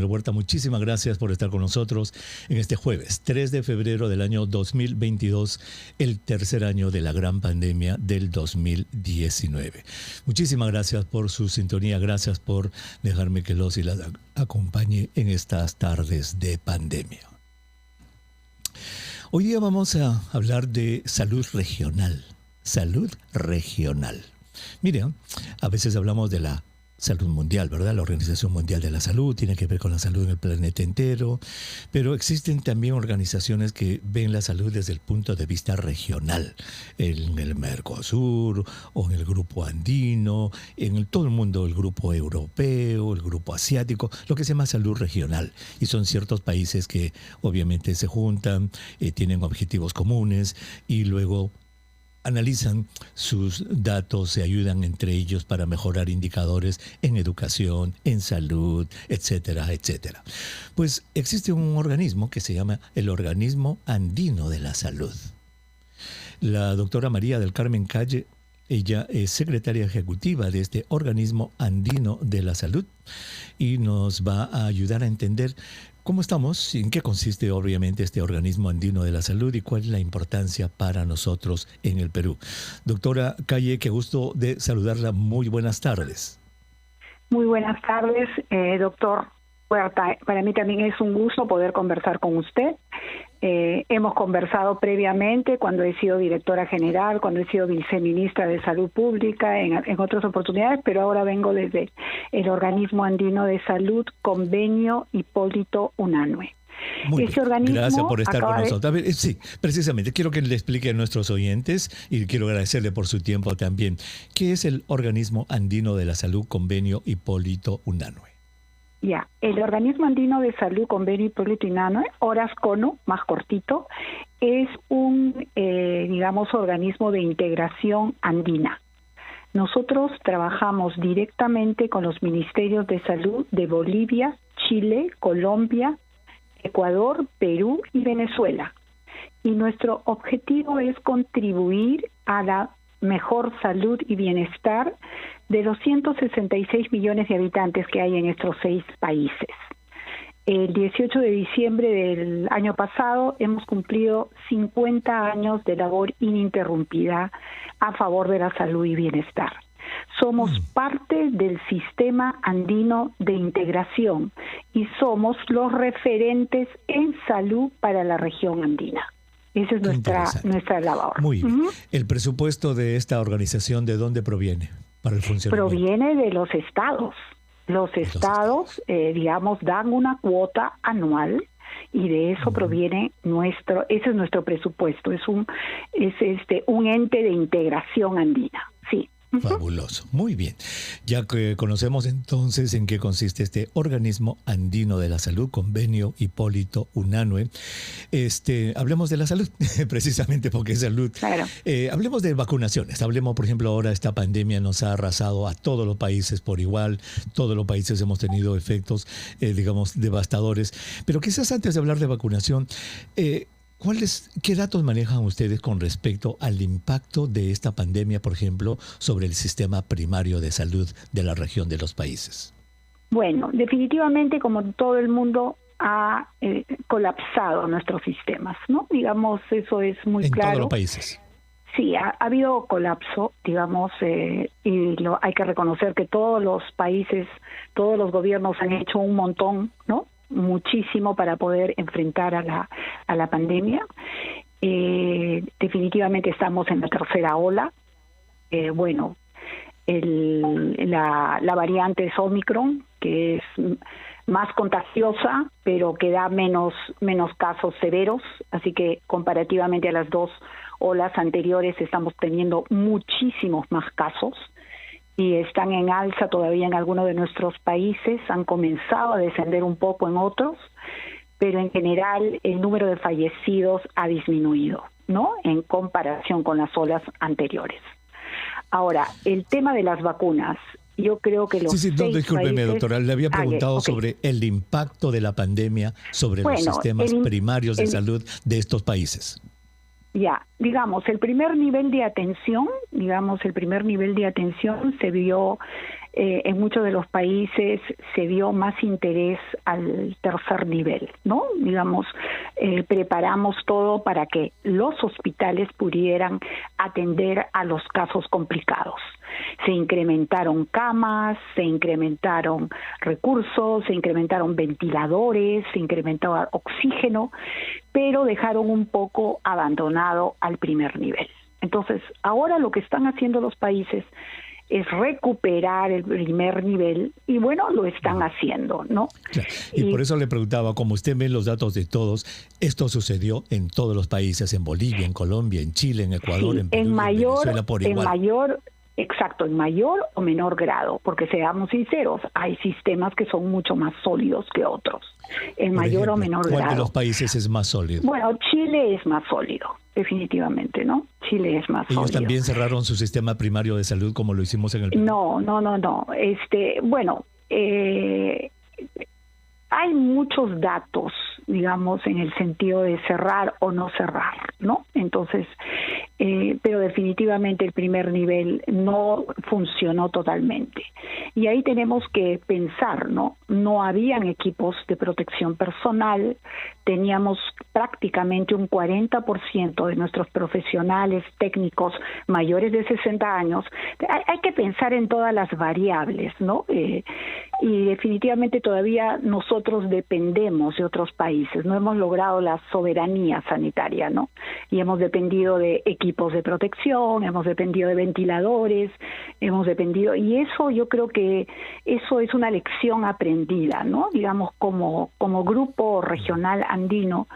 Samuel Huerta, muchísimas gracias por estar con nosotros en este jueves 3 de febrero del año 2022, el tercer año de la gran pandemia del 2019. Muchísimas gracias por su sintonía, gracias por dejarme que los y las acompañe en estas tardes de pandemia. Hoy día vamos a hablar de salud regional. Salud regional. Mire, a veces hablamos de la salud mundial, ¿verdad? La Organización Mundial de la Salud tiene que ver con la salud en el planeta entero, pero existen también organizaciones que ven la salud desde el punto de vista regional, en el Mercosur o en el Grupo Andino, en todo el mundo, el Grupo Europeo, el Grupo Asiático, lo que se llama salud regional. Y son ciertos países que obviamente se juntan, tienen objetivos comunes y luego analizan sus datos, se ayudan entre ellos para mejorar indicadores en educación, en salud, etcétera, etcétera. Pues existe un organismo que se llama el Organismo Andino de la Salud. La doctora María del Carmen Calle, ella es secretaria ejecutiva de este Organismo Andino de la Salud y nos va a ayudar a entender ¿cómo estamos? ¿En qué consiste obviamente este Organismo Andino de la Salud y cuál es la importancia para nosotros en el Perú? Doctora Calle, qué gusto de saludarla. Muy buenas tardes. Muy buenas tardes, doctor Huerta. Para mí también es un gusto poder conversar con usted. Hemos conversado previamente cuando he sido directora general, cuando he sido viceministra de Salud Pública, en otras oportunidades, pero ahora vengo desde el Organismo Andino de Salud, Convenio Hipólito Unanue. Muy bien. Gracias por estar con nosotros. A ver, sí, precisamente, quiero que le explique a nuestros oyentes y quiero agradecerle por su tiempo también. ¿Qué es el Organismo Andino de la Salud, Convenio Hipólito Unanue? Ya, el Organismo Andino de Salud, Convenio Hipólito Unanue, ORASCONU, más cortito, es un, organismo de integración andina. Nosotros trabajamos directamente con los ministerios de salud de Bolivia, Chile, Colombia, Ecuador, Perú y Venezuela. Y nuestro objetivo es contribuir a la mejor salud y bienestar de los 166 millones de habitantes que hay en estos 6 países. El 18 de diciembre del año pasado hemos cumplido 50 años de labor ininterrumpida a favor de la salud y bienestar. Somos parte del sistema andino de integración y somos los referentes en salud para la región andina. Esa es nuestra labor. Muy bien. ¿El presupuesto de esta organización de dónde proviene para el funcionamiento? Proviene de los estados. Los estados, dan una cuota anual y de eso proviene ese es nuestro presupuesto. Es un ente de integración andina. Sí. Fabuloso, muy bien. Ya que conocemos entonces en qué consiste este Organismo Andino de la Salud, Convenio Hipólito Unanue, hablemos de la salud, precisamente porque es salud. Claro. Hablemos de vacunaciones. Hablemos, por ejemplo, ahora esta pandemia nos ha arrasado a todos los países por igual. Todos los países hemos tenido efectos, devastadores. Pero quizás antes de hablar de vacunación, ¿qué datos manejan ustedes con respecto al impacto de esta pandemia, por ejemplo, sobre el sistema primario de salud de la región de los países? Bueno, definitivamente, como todo el mundo, ha colapsado nuestros sistemas, ¿no? Digamos, eso es muy claro. En todos los países. Sí, ha habido colapso, y hay que reconocer que todos los países, todos los gobiernos han hecho un montón, ¿no? Muchísimo para poder enfrentar a la pandemia. Definitivamente estamos en la tercera ola. La variante es Omicron, que es más contagiosa, pero que da menos casos severos, así que comparativamente a las 2 olas anteriores estamos teniendo muchísimos más casos. Y están en alza todavía en algunos de nuestros países, han comenzado a descender un poco en otros, pero en general el número de fallecidos ha disminuido, ¿no? En comparación con las olas anteriores. Ahora, el tema de las vacunas, yo creo que discúlpeme, doctora, le había preguntado sobre el impacto de la pandemia sobre los sistemas primarios de salud de estos países. Ya, el primer nivel de atención se vio en muchos de los países se dio más interés al tercer nivel, ¿no? Digamos, preparamos todo para que los hospitales pudieran atender a los casos complicados. Se incrementaron camas, se incrementaron recursos, se incrementaron ventiladores, se incrementó oxígeno, pero dejaron un poco abandonado al primer nivel. Entonces, ahora lo que están haciendo los países es recuperar el primer nivel y bueno, lo están haciendo, ¿no? Claro. Y por eso le preguntaba, como usted ve los datos de todos, esto sucedió en todos los países, en Bolivia, en Colombia, en Chile, en Ecuador, sí, en Perú, en Venezuela por igual. Exacto, en mayor o menor grado, porque seamos sinceros, hay sistemas que son mucho más sólidos que otros, en mayor o menor grado. ¿Cuál de los países es más sólido? Bueno, Chile es más sólido, definitivamente, ¿no? Chile es más sólido. ¿Ellos también cerraron su sistema primario de salud como lo hicimos en el Perú? No. Bueno, hay muchos datos, digamos, en el sentido de cerrar o no cerrar, ¿no? Entonces, pero definitivamente el primer nivel no funcionó totalmente. Y ahí tenemos que pensar, ¿no? No habían equipos de protección personal, teníamos prácticamente un 40% de nuestros profesionales técnicos mayores de 60 años. Hay que pensar en todas las variables, ¿no? Y definitivamente todavía nosotros dependemos de otros países, no hemos logrado la soberanía sanitaria, ¿no? Y hemos dependido de equipos de protección, hemos dependido de ventiladores, y eso yo creo que eso es una lección aprendida, ¿no? Digamos, como grupo regional andino,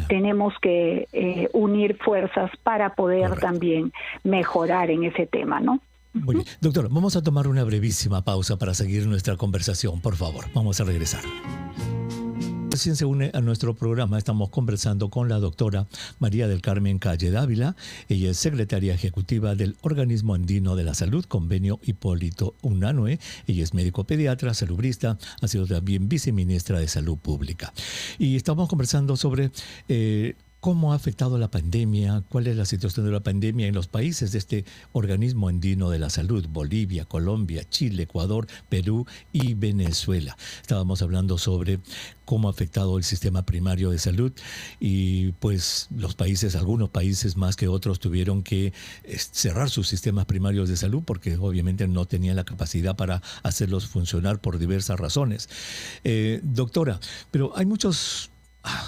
tenemos que unir fuerzas para poder también mejorar en ese tema, ¿no? Muy bien. Doctor, vamos a tomar una brevísima pausa para seguir nuestra conversación, por favor. Vamos a regresar. Recién se une a nuestro programa, estamos conversando con la doctora María del Carmen Calle Dávila. Ella es secretaria ejecutiva del Organismo Andino de la Salud, Convenio Hipólito Unanue. Ella es médico pediatra, salubrista, ha sido también viceministra de Salud Pública. Y estamos conversando sobre cómo ha afectado la pandemia, cuál es la situación de la pandemia en los países de este organismo andino de la salud: Bolivia, Colombia, Chile, Ecuador, Perú y Venezuela. Estábamos hablando sobre cómo ha afectado el sistema primario de salud y pues algunos países más que otros tuvieron que cerrar sus sistemas primarios de salud porque obviamente no tenían la capacidad para hacerlos funcionar por diversas razones. Doctora, pero hay muchos...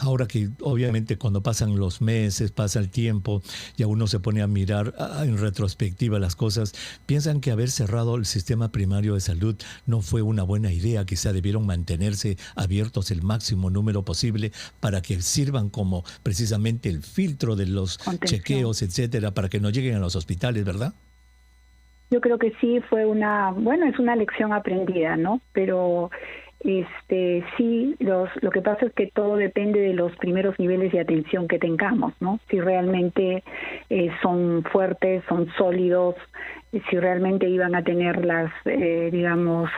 Ahora que obviamente cuando pasan los meses, pasa el tiempo, ya uno se pone a mirar en retrospectiva las cosas, piensan que haber cerrado el sistema primario de salud no fue una buena idea, quizá debieron mantenerse abiertos el máximo número posible para que sirvan como precisamente el filtro de los chequeos, etcétera, para que no lleguen a los hospitales, ¿verdad? Yo creo que sí fue es una lección aprendida, ¿no? Pero sí, lo que pasa es que todo depende de los primeros niveles de atención que tengamos, ¿no? Si realmente son fuertes, son sólidos, si realmente iban a tener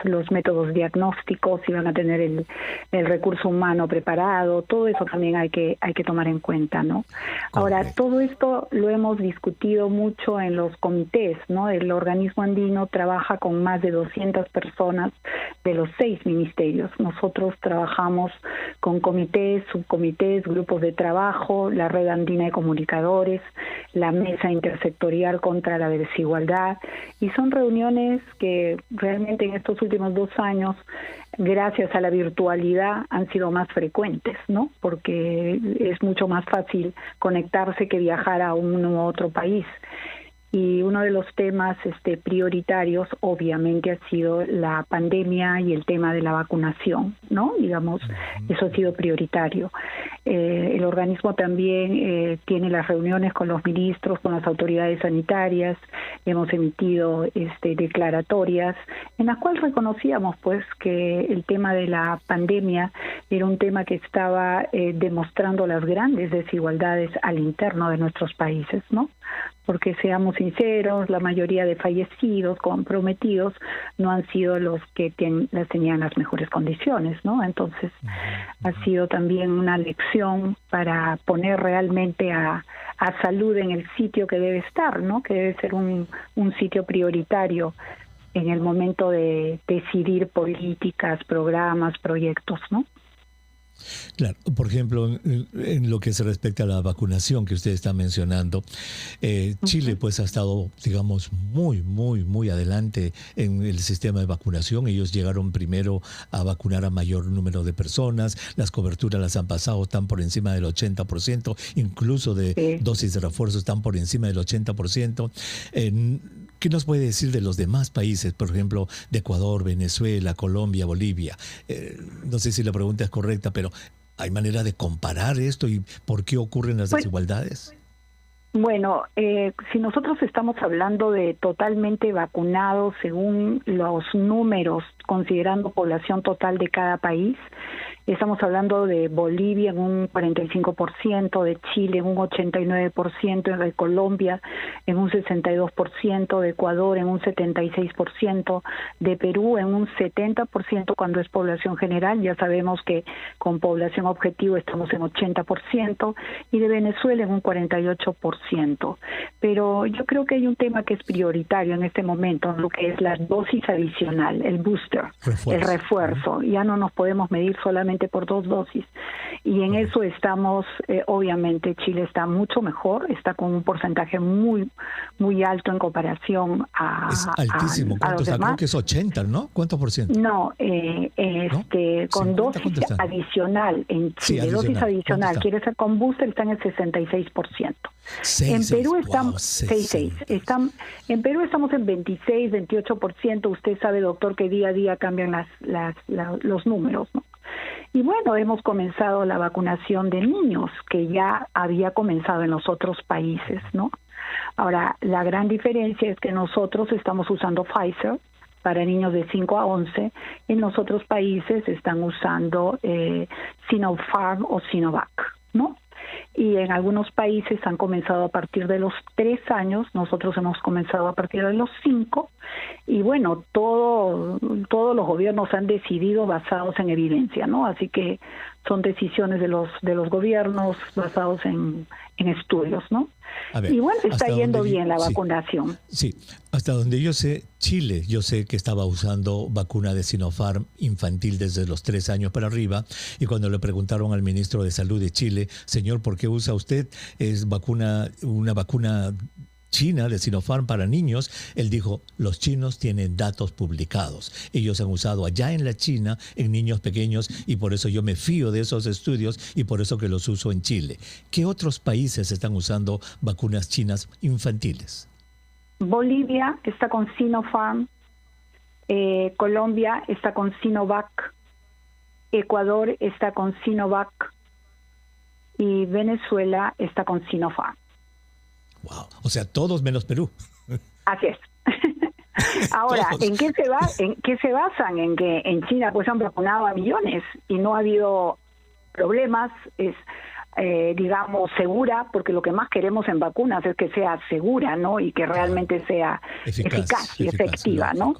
los métodos diagnósticos, si iban a tener el recurso humano preparado, todo eso también hay que tomar en cuenta, ¿no? Ahora, todo esto lo hemos discutido mucho en los comités, ¿no? El organismo andino trabaja con más de 200 personas de los 6 ministerios. Nosotros trabajamos con comités, subcomités, grupos de trabajo, la red andina de comunicadores, la mesa intersectorial contra la desigualdad, y son reuniones que realmente en estos últimos 2 años, gracias a la virtualidad, han sido más frecuentes, ¿no? Porque es mucho más fácil conectarse que viajar a un u otro país. Y uno de los temas prioritarios obviamente ha sido la pandemia y el tema de la vacunación, ¿no? Digamos, eso ha sido prioritario. El organismo también tiene las reuniones con los ministros, con las autoridades sanitarias. Hemos emitido declaratorias en las cuales reconocíamos pues que el tema de la pandemia era un tema que estaba demostrando las grandes desigualdades al interno de nuestros países, ¿no? Porque seamos sinceros, la mayoría de fallecidos, comprometidos, no han sido los que tenían las mejores condiciones, ¿no? Entonces, ha sido también una lección para poner realmente a salud en el sitio que debe estar, ¿no? Que debe ser un sitio prioritario en el momento de decidir políticas, programas, proyectos, ¿no? Claro, por ejemplo, en lo que se respecta a la vacunación que usted está mencionando, Chile pues ha estado, digamos, muy adelante en el sistema de vacunación. Ellos llegaron primero a vacunar a mayor número de personas, las coberturas las han pasado, están por encima del 80%, incluso de dosis de refuerzo están por encima del 80%. ¿Qué nos puede decir de los demás países, por ejemplo, de Ecuador, Venezuela, Colombia, Bolivia? No sé si la pregunta es correcta, pero ¿hay manera de comparar esto y por qué ocurren las desigualdades? Bueno, si nosotros estamos hablando de totalmente vacunados según los números, considerando población total de cada país, estamos hablando de Bolivia en un 45%, de Chile en un 89%, de Colombia en un 62%, de Ecuador en un 76%, de Perú en un 70% cuando es población general, ya sabemos que con población objetivo estamos en 80%, y de Venezuela en un 48%. Pero yo creo que hay un tema que es prioritario en este momento, lo que es la dosis adicional, el booster, el refuerzo. Ya no nos podemos medir solamente por 2 dosis. Y en eso estamos, obviamente Chile está mucho mejor, está con un porcentaje muy alto en comparación es altísimo. a los demás. Creo que es 80, ¿no? ¿Cuántos por ciento? No, ¿No? con dosis adicional en Chile, dosis adicional, quiere ser con booster, está en el 66%. En Perú estamos en Perú estamos en 26, 28%. Usted sabe, doctor, que día a día cambian los números, ¿no? Y bueno, hemos comenzado la vacunación de niños, que ya había comenzado en los otros países, ¿no? Ahora, la gran diferencia es que nosotros estamos usando Pfizer para niños de 5 a 11, en los otros países están usando Sinopharm o Sinovac, ¿no? Y en algunos países han comenzado a partir de los 3 años, nosotros hemos comenzado a partir de los 5, y bueno, todos los gobiernos han decidido basados en evidencia, ¿no? Así que son decisiones de los gobiernos basados en estudios, ¿no? Ver, y bueno, está yendo bien la vacunación. Sí, hasta donde yo sé, Chile, yo sé que estaba usando vacuna de Sinopharm infantil desde los 3 años para arriba, y cuando le preguntaron al ministro de Salud de Chile, señor, ¿por qué usa usted una vacuna china de Sinopharm para niños? Él dijo, los chinos tienen datos publicados. Ellos han usado allá en la China en niños pequeños y por eso yo me fío de esos estudios y por eso que los uso en Chile. ¿Qué otros países están usando vacunas chinas infantiles? Bolivia está con Sinopharm, Colombia está con Sinovac, Ecuador está con Sinovac y Venezuela está con Sinopharm. Wow, o sea, todos menos Perú. Así es. Ahora, ¿en qué se basan? En que en China pues han vacunado a millones y no ha habido problemas, es digamos segura, porque lo que más queremos en vacunas es que sea segura, ¿no? Y que realmente sea eficaz y efectiva, ¿no?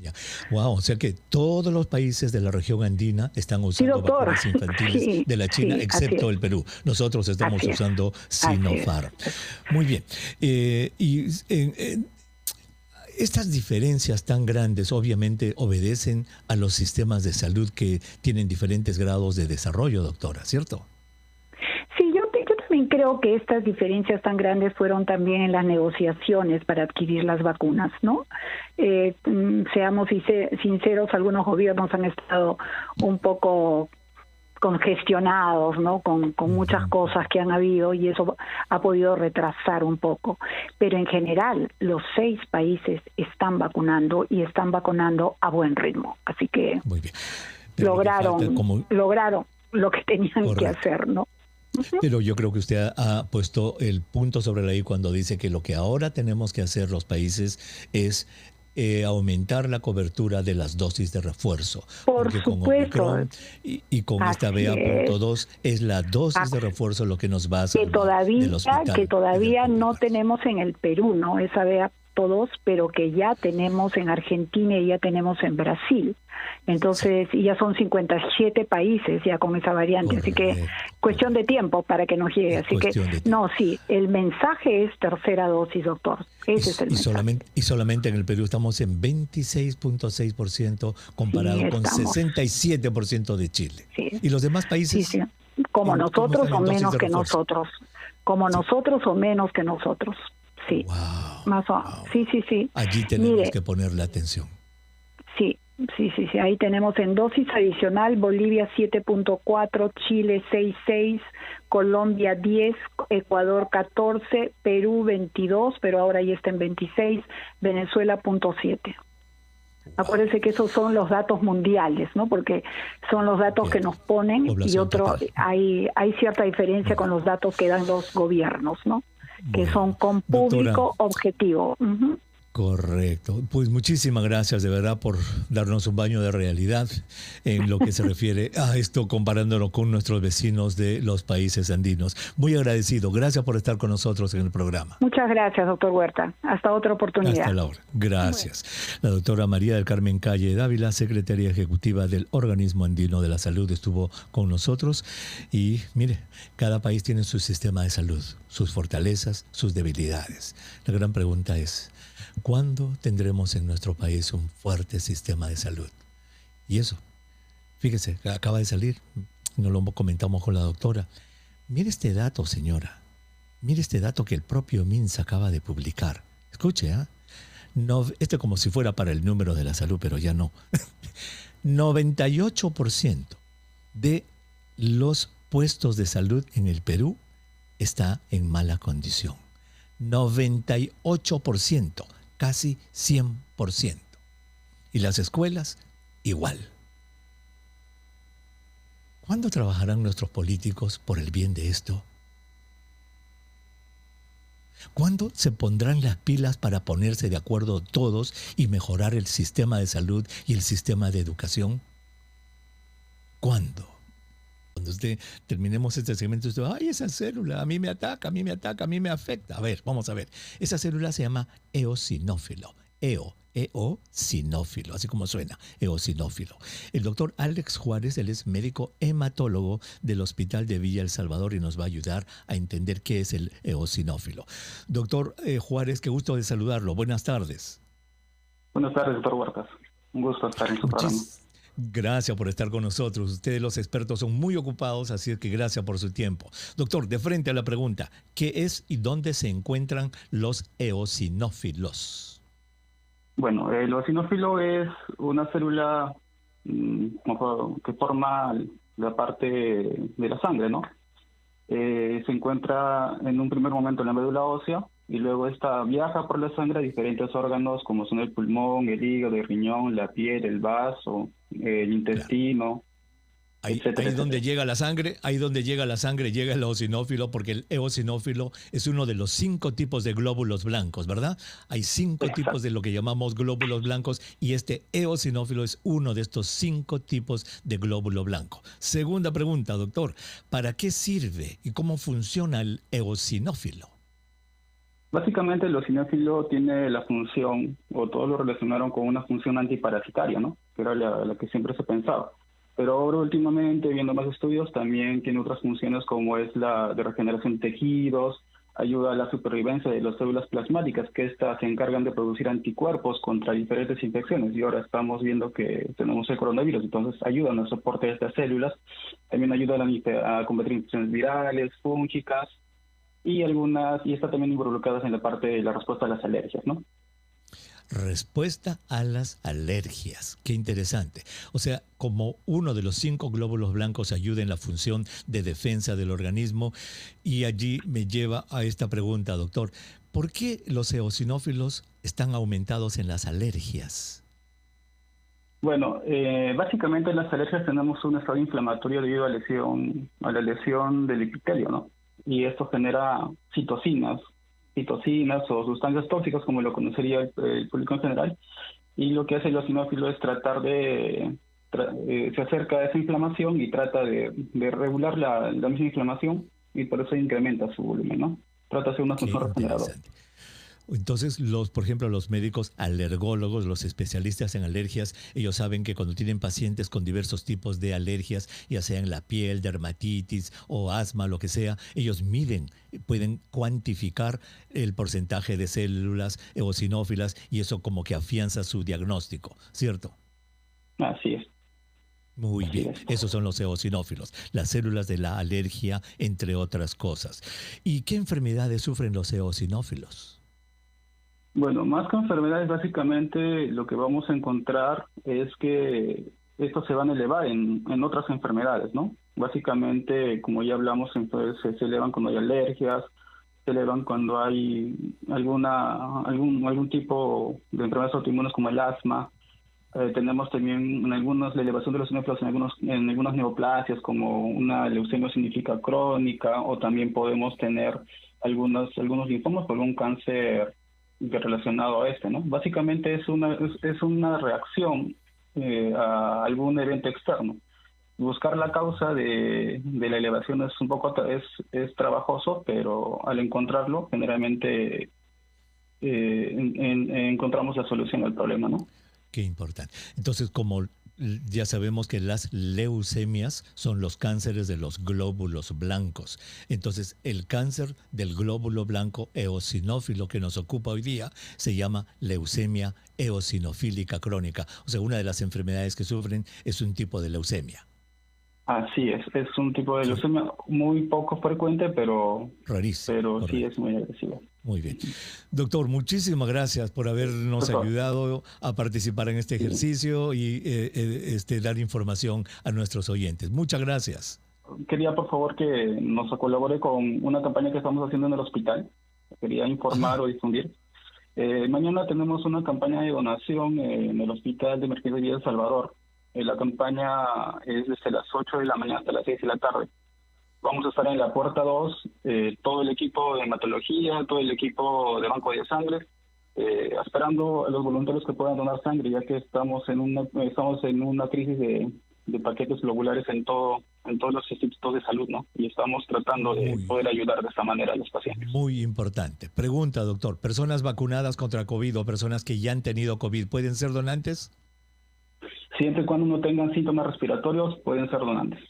Ya. Wow, o sea que todos los países de la región andina están usando vacunas infantiles de la China, excepto el Perú. Nosotros estamos usando Sinopharm. Muy bien. Estas diferencias tan grandes obviamente obedecen a los sistemas de salud que tienen diferentes grados de desarrollo, doctora, ¿cierto? Sí, yo también creo que estas diferencias tan grandes fueron también en las negociaciones para adquirir las vacunas, ¿no? Seamos sinceros, algunos gobiernos han estado un poco congestionados, ¿no? Con muchas cosas que han habido y eso ha podido retrasar un poco. Pero en general, los 6 países están vacunando y están vacunando a buen ritmo. Así que muy bien. Lograron lo que tenían que hacer, ¿no? Pero yo creo que usted ha puesto el punto sobre la I cuando dice que lo que ahora tenemos que hacer los países es aumentar la cobertura de las dosis de refuerzo. Por supuesto. Con y con esta BA.2 es la dosis de refuerzo lo que nos va a salvar del hospital. Que todavía no tenemos en el Perú, ¿no? Esa todos, pero que ya tenemos en Argentina y ya tenemos en Brasil. Entonces, y ya son 57 países ya con esa variante, así que cuestión de tiempo para que nos llegue. Así que, no, sí, el mensaje es tercera dosis, doctor. Ese es el mensaje. Solamente en el Perú estamos en 26.6% comparado con 67% de Chile. Sí. ¿Y los demás países? Sí, sí. Como nosotros o menos que nosotros. Como nosotros o menos que nosotros. Sí. Wow, más o menos. Sí, sí, sí. Allí tenemos que ponerle atención. Sí. Sí. Ahí tenemos en dosis adicional Bolivia 7.4, Chile 6.6, Colombia 10, Ecuador 14, Perú 22, pero ahora ya está en 26, Venezuela 0.7. Acuérdense que esos son los datos mundiales, ¿no? Porque son los datos que nos ponen y hay cierta diferencia con los datos que dan los gobiernos, ¿no? Que son con público objetivo. Uh-huh. Correcto. Pues muchísimas gracias de verdad por darnos un baño de realidad en lo que se refiere a esto, comparándonos con nuestros vecinos de los países andinos. Muy agradecido. Gracias por estar con nosotros en el programa. Muchas gracias, doctor Huerta. Hasta otra oportunidad. Hasta la hora. Gracias. La doctora María del Carmen Calle Dávila, secretaria ejecutiva del Organismo Andino de la Salud, estuvo con nosotros. Y mire, cada país tiene su sistema de salud, sus fortalezas, sus debilidades. La gran pregunta es, ¿cuándo tendremos en nuestro país un fuerte sistema de salud? Y eso, fíjese, acaba de salir, no lo comentamos con la doctora. Mire este dato, señora. Mire este dato que el propio MINSA acaba de publicar. Escuche, ¿eh? No, este como si fuera para el número de la salud, pero ya no. 98% de los puestos de salud en el Perú está en mala condición. 98%. Casi 100%. Y las escuelas, igual. ¿Cuándo trabajarán nuestros políticos por el bien de esto? ¿Cuándo se pondrán las pilas para ponerse de acuerdo todos y mejorar el sistema de salud y el sistema de educación? ¿Cuándo? Cuando terminemos este segmento, usted va, ay, esa célula a mí me ataca, a mí me afecta. A ver, vamos a ver. Esa célula se llama eosinófilo. Eosinófilo, así como suena, eosinófilo. El doctor Alex Juárez, él es médico hematólogo del Hospital de Villa El Salvador y nos va a ayudar a entender qué es el eosinófilo. Doctor Juárez, qué gusto de saludarlo. Buenas tardes. Buenas tardes, doctor Huertas. Un gusto estar en su programa. Gracias por estar con nosotros. Ustedes los expertos son muy ocupados, así que gracias por su tiempo. Doctor, de frente a la pregunta, ¿qué es y dónde se encuentran los eosinófilos? Bueno, el eosinófilo es una célula que forma la parte de la sangre, ¿no? Se encuentra en un primer momento en la médula ósea y luego esta viaja por la sangre a diferentes órganos como son el pulmón, el hígado, el riñón, la piel, el vaso, el intestino. Ahí donde llega la sangre, llega el eosinófilo, porque el eosinófilo es uno de los 5 tipos de glóbulos blancos, ¿verdad? Hay 5 tipos de lo que llamamos glóbulos blancos y este eosinófilo es uno de estos 5 tipos de glóbulo blanco. Segunda pregunta, doctor, ¿para qué sirve y cómo funciona el eosinófilo? Básicamente el eosinófilo tiene la función, o todos lo relacionaron con una función antiparasitaria, ¿no? Que era la que siempre se pensaba. Pero ahora últimamente, viendo más estudios, también tiene otras funciones como es la de regeneración de tejidos, ayuda a la supervivencia de las células plasmáticas, que estas se encargan de producir anticuerpos contra diferentes infecciones. Y ahora estamos viendo que tenemos el coronavirus, entonces ayudan al soporte de estas células. También ayudan a combatir infecciones virales, fúngicas, y está también involucradas en la parte de la respuesta a las alergias, ¿no? Respuesta a las alergias. Qué interesante. O sea, como uno de los 5 glóbulos blancos ayuda en la función de defensa del organismo. Y allí me lleva a esta pregunta, doctor. ¿Por qué los eosinófilos están aumentados en las alergias? Bueno, básicamente en las alergias tenemos un estado inflamatorio debido a la lesión del epitelio, ¿no? Y esto genera citocinas o sustancias tóxicas, como lo conocería el público en general. Y lo que hace el eosinófilo es tratar se acerca a esa inflamación y trata de regular la misma inflamación, y por eso incrementa su volumen, ¿no? Trata de ser una función regeneradora. Entonces, por ejemplo, los médicos alergólogos, los especialistas en alergias, ellos saben que cuando tienen pacientes con diversos tipos de alergias, ya sea en la piel, dermatitis o asma, lo que sea, ellos miden, pueden cuantificar el porcentaje de células eosinófilas y eso como que afianza su diagnóstico, ¿cierto? Así es. Muy bien, esos son los eosinófilos, las células de la alergia, entre otras cosas. ¿Y qué enfermedades sufren los eosinófilos? Bueno, más que enfermedades, básicamente lo que vamos a encontrar es que estos se van a elevar en otras enfermedades, ¿no? Básicamente, como ya hablamos, entonces se elevan cuando hay alergias, se elevan cuando hay algún tipo de enfermedades autoinmunes como el asma. Tenemos también la elevación de los eosinófilos en algunas neoplasias, como una leucemia significa crónica, o también podemos tener algunos linfomas por algún cáncer relacionado a ¿no? Básicamente es una reacción a algún evento externo. Buscar la causa de la elevación es un poco es trabajoso, pero al encontrarlo generalmente encontramos la solución al problema, ¿no? Qué importante. Entonces, como ya sabemos que las leucemias son los cánceres de los glóbulos blancos. Entonces, el cáncer del glóbulo blanco eosinófilo que nos ocupa hoy día se llama leucemia eosinofílica crónica. O sea, una de las enfermedades que sufren es un tipo de leucemia. Así es un tipo de leucemia muy poco frecuente, pero rarísimo. Pero sí es muy agresivo. Muy bien. Doctor, muchísimas gracias por habernos ayudado a participar en este ejercicio y dar información a nuestros oyentes. Muchas gracias. Quería, por favor, que nos colabore con una campaña que estamos haciendo en el hospital. Quería informar o difundir. Mañana tenemos una campaña de donación en el Hospital de Emergencia de El Salvador. La campaña es desde las 8 de la mañana hasta las 6 de la tarde. Vamos a estar en la puerta 2, todo el equipo de hematología, todo el equipo de banco de sangre, esperando a los voluntarios que puedan donar sangre, ya que estamos en una crisis de paquetes globulares en todos los institutos de salud, ¿no? Y estamos tratando de poder ayudar de esta manera a los pacientes. Muy importante. Pregunta, doctor, ¿personas vacunadas contra COVID o personas que ya han tenido COVID pueden ser donantes? Siempre y cuando no tengan síntomas respiratorios, pueden ser donantes.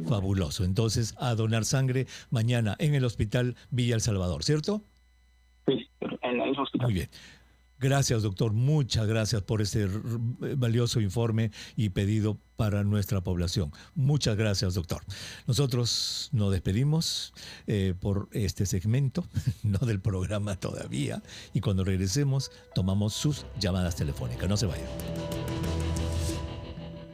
Fabuloso. Entonces, a donar sangre mañana en el Hospital Villa El Salvador, ¿cierto? Sí, en el hospital. Muy bien. Gracias, doctor. Muchas gracias por este valioso informe y pedido para nuestra población. Muchas gracias, doctor. Nosotros nos despedimos por este segmento, no del programa todavía, y cuando regresemos tomamos sus llamadas telefónicas. No se vayan.